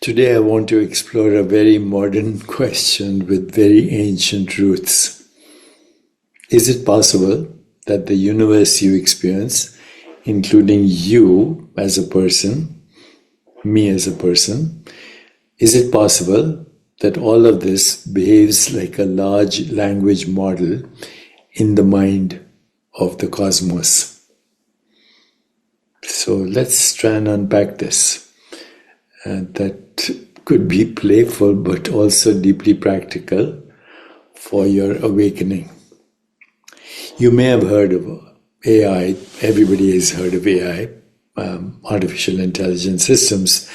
Today I want to explore a very modern question with very ancient roots. Is it possible that the universe you experience, including you as a person, me as a person, is it possible that all of this behaves like a large language model in the mind of the cosmos? So let's try and unpack this. That could be playful but also deeply practical for your awakening. You may have heard of AI. Everybody has heard of AI, artificial intelligence systems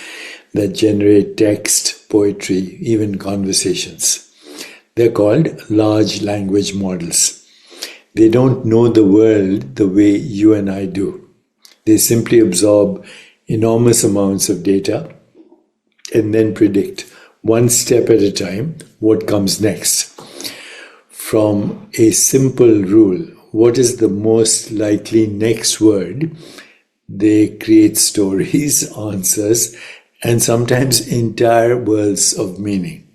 that generate text, poetry, even conversations. They're called large language models. They don't know the world the way you and I do. They simply absorb enormous amounts of data and then predict one step at a time what comes next. From a simple rule, what is the most likely next word, they create stories, answers, and sometimes entire worlds of meaning.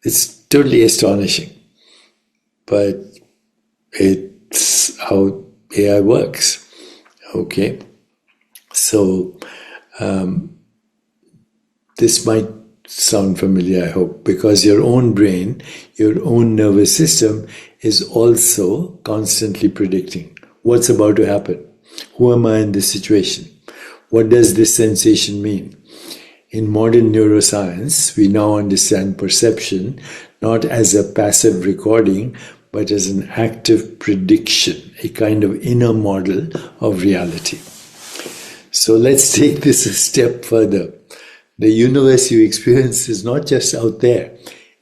It's totally astonishing, but it's how AI works. Okay, so this might sound familiar, I hope, because your own brain, your own nervous system is also constantly predicting what's about to happen. Who am I in this situation? What does this sensation mean? In modern neuroscience, we now understand perception not as a passive recording, but as an active prediction, a kind of inner model of reality. So let's take this a step further. The universe you experience is not just out there.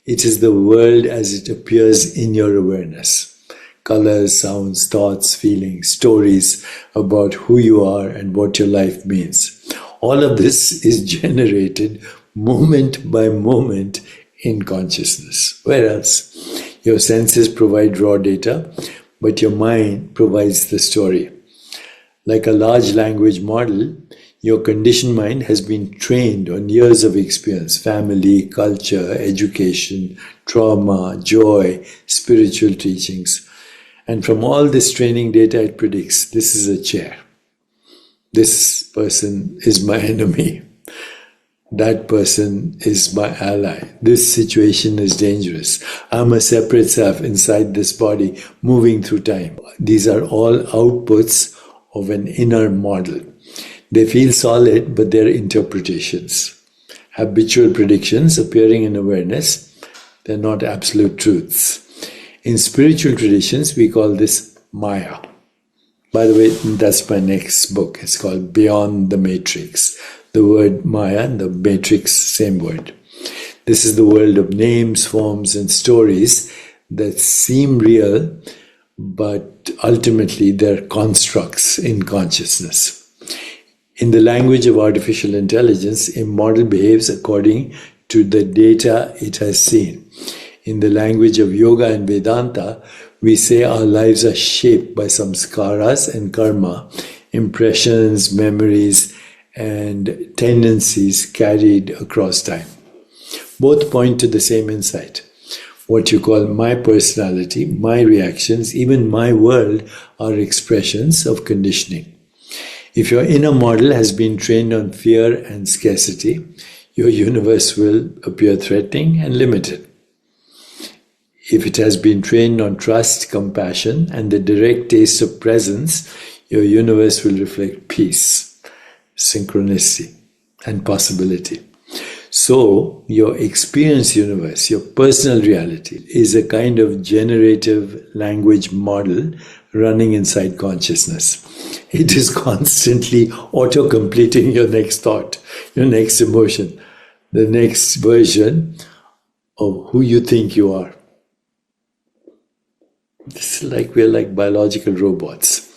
It is the world as it appears in your awareness. Colors, sounds, thoughts, feelings, stories about who you are and what your life means. All of this is generated moment by moment in consciousness. Where else? Your senses provide raw data, but your mind provides the story. Like a large language model, your conditioned mind has been trained on years of experience, family, culture, education, trauma, joy, spiritual teachings. And from all this training data, it predicts, this is a chair. This person is my enemy. That person is my ally. This situation is dangerous. I'm a separate self inside this body, moving through time. These are all outputs of an inner model. They feel solid, but they're interpretations. Habitual predictions appearing in awareness, they're not absolute truths. In spiritual traditions, we call this Maya. By the way, that's my next book. It's called Beyond the Matrix. The word Maya and the Matrix, same word. This is the world of names, forms, and stories that seem real, but ultimately they're constructs in consciousness. In the language of artificial intelligence, a model behaves according to the data it has seen. In the language of yoga and Vedanta, we say our lives are shaped by Saṃskāras and karma, impressions, memories, and tendencies carried across time. Both point to the same insight. What you call my personality, my reactions, even my world are expressions of conditioning. If your inner model has been trained on fear and scarcity, your universe will appear threatening and limited. If it has been trained on trust, compassion, and the direct taste of presence, your universe will reflect peace, synchronicity, and possibility. So, your experience universe, your personal reality, is a kind of generative language model running inside consciousness. It is constantly auto-completing your next thought, your next emotion, the next version of who you think you are. It's like we're like biological robots.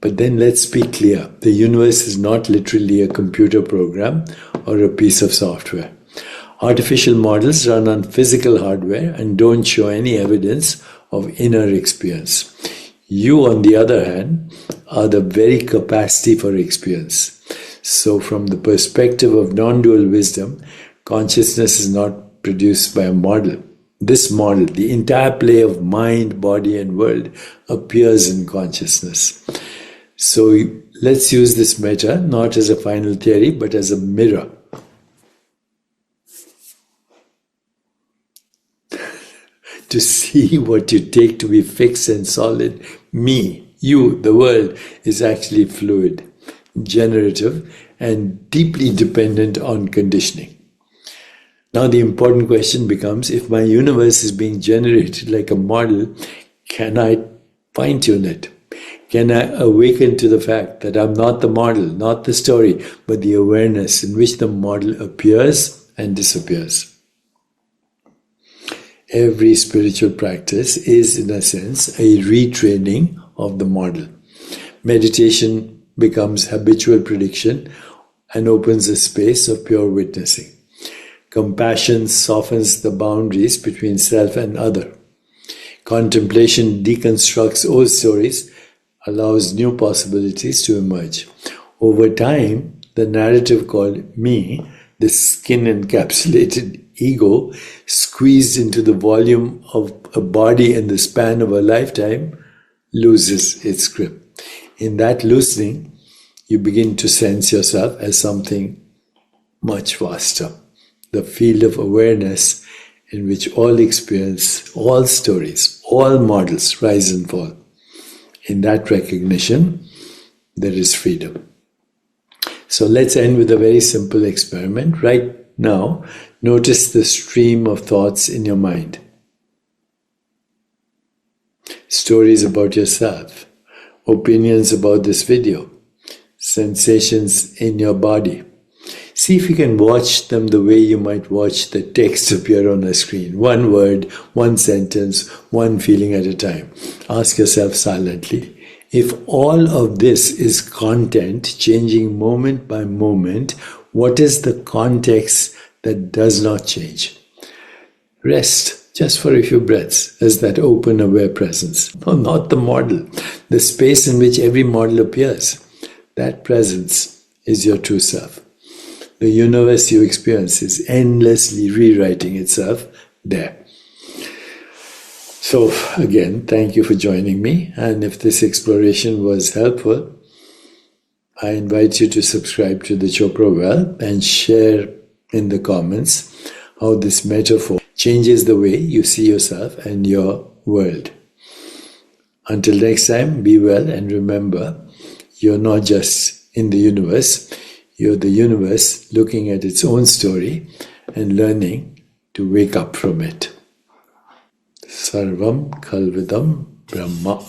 But then let's be clear. The universe is not literally a computer program or a piece of software. Artificial models run on physical hardware and don't show any evidence of inner experience. You, on the other hand, are the very capacity for experience. So from the perspective of non-dual wisdom, consciousness is not produced by a model. This model, the entire play of mind, body and world, appears in consciousness. So let's use this meta not as a final theory, but as a mirror. To see what you take to be fixed and solid. Me, you, the world, is actually fluid, generative, and deeply dependent on conditioning. Now the important question becomes, if my universe is being generated like a model, can I fine-tune it? Can I awaken to the fact that I'm not the model, not the story, but the awareness in which the model appears and disappears? Every spiritual practice is, in a sense, a retraining of the model. Meditation becomes habitual prediction and opens a space of pure witnessing. Compassion softens the boundaries between self and other. Contemplation deconstructs old stories, allows new possibilities to emerge. Over time, the narrative called me, the skin-encapsulated ego, squeezed into the volume of a body in the span of a lifetime, loses its grip. In that loosening, you begin to sense yourself as something much vaster. The field of awareness in which all experience, all stories, all models rise and fall. In that recognition, there is freedom. So let's end with a very simple experiment. Right now, notice the stream of thoughts in your mind. Stories about yourself, opinions about this video, sensations in your body. See if you can watch them the way you might watch the text appear on a screen. One word, one sentence, one feeling at a time. Ask yourself silently, if all of this is content changing moment by moment, what is the context that does not change? Rest just for a few breaths as that open, aware presence. No, not the model. The space in which every model appears. That presence is your true self. The universe you experience is endlessly rewriting itself there. So again, thank you for joining me. And if this exploration was helpful, I invite you to subscribe to the Chopra well and share in the comments how this metaphor changes the way you see yourself and your world. Until next time, be well and remember, you're not just in the universe, you're the universe looking at its own story and learning to wake up from it. Sarvam Khalvidam Brahma.